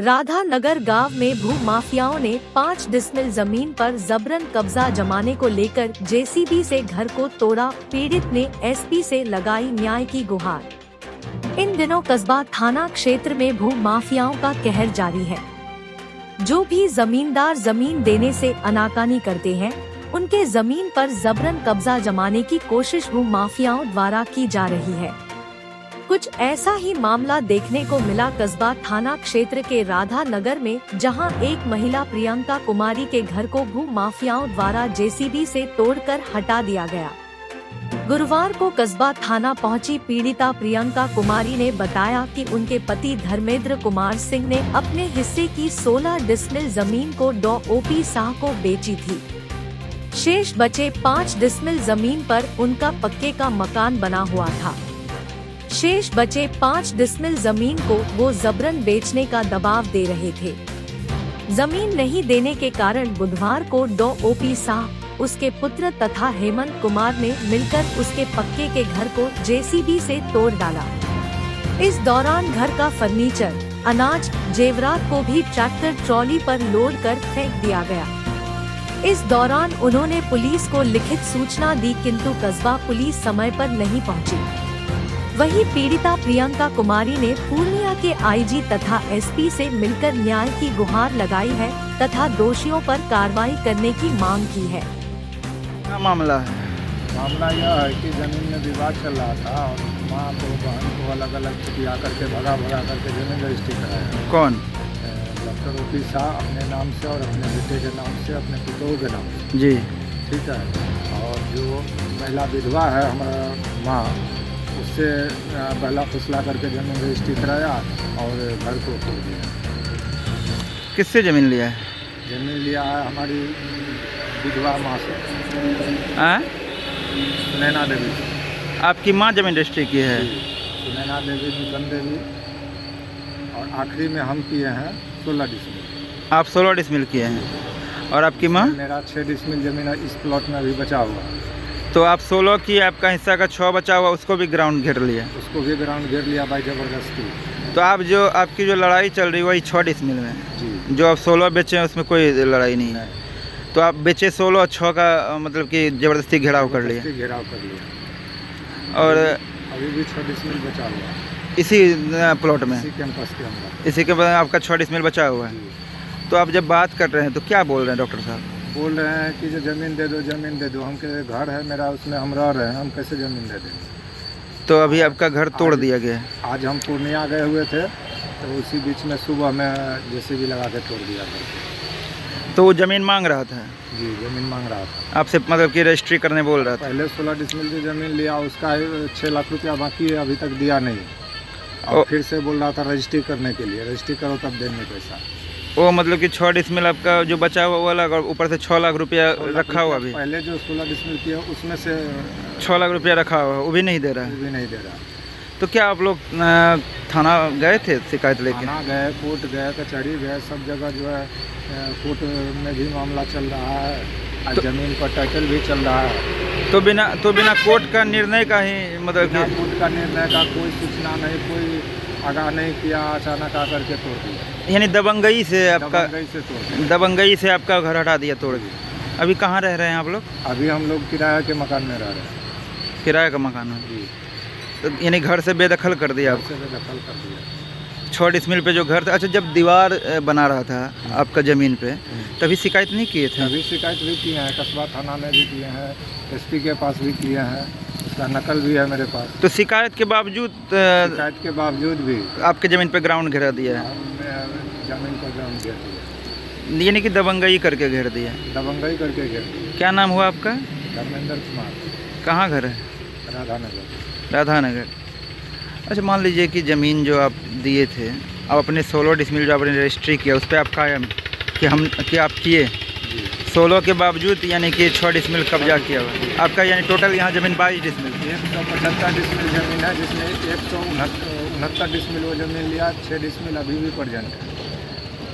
राधानगर गांव में भू माफियाओं ने 5 डिसमिल जमीन पर जबरन कब्जा जमाने को लेकर जेसीबी से घर को तोड़ा। पीड़ित ने एसपी से लगाई न्याय की गुहार। इन दिनों कस्बा थाना क्षेत्र में भू माफियाओं का कहर जारी है। जो भी जमींदार जमीन देने से अनाकानी करते हैं, उनके जमीन पर जबरन कब्जा जमाने की कोशिश भू माफियाओं द्वारा की जा रही है। कुछ ऐसा ही मामला देखने को मिला कस्बा थाना क्षेत्र के राधानगर में, जहां एक महिला प्रियंका कुमारी के घर को भू माफियाओं द्वारा जेसीबी से तोड़कर हटा दिया गया। गुरुवार को कस्बा थाना पहुंची पीड़िता प्रियंका कुमारी ने बताया कि उनके पति धर्मेंद्र कुमार सिंह ने अपने हिस्से की 16 डिसमिल जमीन को डॉ.ओ.पी. शाह को बेची थी। शेष बचे 5 डिसमिल जमीन पर उनका पक्के का मकान बना हुआ था। शेष बचे 5 डिसमिल जमीन को वो जबरन बेचने का दबाव दे रहे थे। जमीन नहीं देने के कारण बुधवार को डॉ.ओ.पी. शाह, उसके पुत्र तथा हेमंत कुमार ने मिलकर उसके पक्के के घर को जेसीबी से तोड़ डाला। इस दौरान घर का फर्नीचर, अनाज, जेवरात को भी ट्रैक्टर ट्रॉली पर लोड कर फेंक दिया गया। इस दौरान उन्होंने पुलिस को लिखित सूचना दी, किंतु कस्बा पुलिस समय पर नहीं पहुंची। वहीं पीड़िता प्रियंका कुमारी ने पूर्णिया के आईजी तथा एसपी से मिलकर न्याय की गुहार लगाई है तथा दोषियों पर कार्रवाई करने की मांग की है। क्या मामला है? मामला यह है कि जमीन में विवाद चल रहा था और माँ को बहन को अलग अलग छुट्टियाँ करके भगा करके जमीन रजिस्ट्री कराया। कौन? डॉ.ओ.पी. शाह अपने नाम से और अपने बेटे के नाम से, अपने पुतों के नाम से। जी ठीक है। और जो महिला विधवा है हमारा माँ, उससे पहला फुसला करके जमीन रजिस्ट्री कराया और घर को तोड़ दिया। किससे जमीन लिया है? जमीन लिया है हमारी विधवा माँ से, सुनैना देवी। आपकी माँ जमीन रजिस्ट्री की है? सुनैना देवी, नुतन देवी, और आखिरी में हम किए हैं 16 डिसमिल। आप 16 डिसमिल किए हैं और आपकी माँ? मेरा 6 डिसमिल जमीन इस प्लॉट में अभी बचा हुआ है। तो आप 16 की, आपका हिस्सा का 6 बचा हुआ, उसको भी ग्राउंड घेर लिया? उसको भी ग्राउंड घेर लिया भाई, जबरदस्ती। तो आप जो आपकी जो लड़ाई चल रही है वही 6 डिसमिल में जी। जो आप 16 बेचे हैं उसमें कोई लड़ाई नहीं है? तो आप बेचे 16 और 6 का मतलब कि जबरदस्ती घेराव कर लिया? घेराव कर लिया। और अभी भी 6 डिसमिल बचा हुआ है इसी प्लॉट में, इसी कैंपस के अंदर। इसी के बाद आपका 6 डिसमिल बचा हुआ है। तो आप जब बात कर रहे हैं तो क्या बोल रहे हैं डॉक्टर साहब? बोल रहे हैं कि जो ज़मीन दे दो, ज़मीन दे दो। हमके घर है मेरा, उसमें हम रह रहे हैं, हम कैसे ज़मीन दे दें? तो अभी आपका घर तोड़ दिया गया है? आज हम पूर्णिया गए हुए थे तो उसी बीच में सुबह में जेसीबी लगा के तोड़ दिया था। तो वो ज़मीन मांग रहा था? जी, ज़मीन मांग रहा था आपसे, मतलब कि रजिस्ट्री करने बोल रहा था? पहले 16 डिसमिल जो ज़मीन लिया उसका 6 लाख रुपया बाकी है, अभी तक दिया नहीं। और फिर से बोल रहा था रजिस्ट्री करने के लिए, रजिस्ट्री करो तब देंगे पैसा। वो मतलब कि 6 डिसमिल आपका जो बचा हुआ वो अलग, और ऊपर से 6 लाख रुपया रखा हुआ अभी? पहले जो 16 डिसमिल किया उसमें से 6 लाख रुपया रखा हुआ, वो भी नहीं दे रहा है? वो भी नहीं दे रहा। तो क्या आप लोग थाना गए थे शिकायत लेके? थाना गए, कोर्ट गए, कचहरी गए, सब जगह जो है कोर्ट में भी मामला चल रहा है और तो ज़मीन पर टाइटल भी चल रहा है। तो बिना कोर्ट का निर्णय का ही, मतलब कि कोर्ट का निर्णय का कोई सूचना नहीं, कोई आगाह नहीं किया, अचानक आकर के तोड़ दिया। यानी दबंगई से आपका, दबंगई से आपका घर हटा दिया तोड़ के। अभी कहाँ रह रहे हैं आप लोग? अभी हम लोग किराए के मकान में रह रहे हैं। किराए का मकान है? जी। तो यानी घर से बेदखल कर दिया आपको? बेदखल कर दिया। 6 डिसमिल पे जो घर था। अच्छा, जब दीवार बना रहा था आपका ज़मीन पे, तभी शिकायत नहीं किए थे? अभी शिकायत भी किए हैं, कस्बा थाना में भी किए हैं, एसपी के पास भी किए हैं, उसका नकल भी है मेरे पास। तो शिकायत के बावजूद भी आपके ज़मीन पे ग्राउंड घेरा दिया है? ज़मीन पर ग्राउंड घेर दिया, यानी कि दबंगई करके घेर दिया? दबंगई करके घेर दिया। क्या नाम हुआ आपका? धर्मेंद्र कुमार। कहाँ घर है? राधानगर। राधानगर। अच्छा, मान लीजिए कि ज़मीन जो आप दिए थे, अब अपने 16 डिसमिल जो आपने रजिस्ट्री किया उस पर आप कायम कि आप किए 16 के बावजूद, यानी कि 6 डिसमिल कब्जा किया हुआ आपका, यानी टोटल यहाँ ज़मीन 22 डिसमिल। 175 डिसमिल ज़मीन है, जिसमें 169 डिसमिल वो ज़मीन लिया, 6 डिसमिल अभी भी प्रेजेंट है।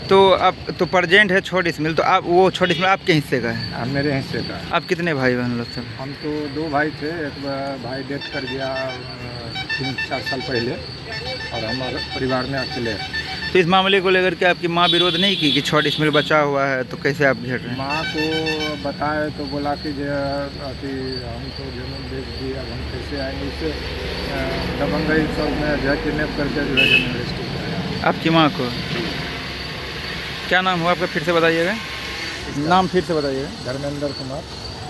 तो आप तो प्रेजेंट है 6 डिसमिल, तो आप वो 6 डिसमिल आपके हिस्से का है? मेरे हिस्से का। आप कितने भाई बहन लोग सब? हम तो 2 भाई थे, एक भाई डेथ कर गया 3-4 साल पहले, और हमारे परिवार में अकेले। तो इस मामले को लेकर के आपकी माँ विरोध नहीं की कि 6 डिसमिल बचा हुआ है तो कैसे आप घेर रहे हैं? माँ को बताए तो बोला कि जो अति हम तो जमीन बेच दी, अब हम कैसे आएंगे, इससे दबंगई सब में जो है किडनैप करके जो है जमीन रजिस्ट्री कराया। आपकी माँ को? क्या नाम हुआ आपका, फिर से बताइएगा, नाम फिर से बताइएगा। धर्मेंद्र कुमार।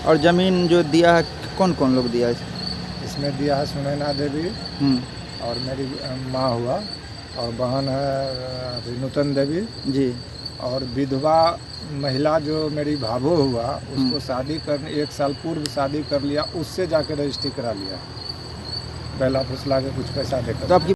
और ज़मीन जो दिया है कौन कौन लोग दिया है? इसमें दिया है सुनैना देवी और मेरी माँ हुआ, और बहन है नूतन देवी जी, और विधवा महिला जो मेरी भाभो हुआ उसको शादी कर 1 साल पूर्व शादी कर लिया, उससे जाके रजिस्ट्री करा लिया, पहला फुसला के कुछ पैसा देकर। तो आपकी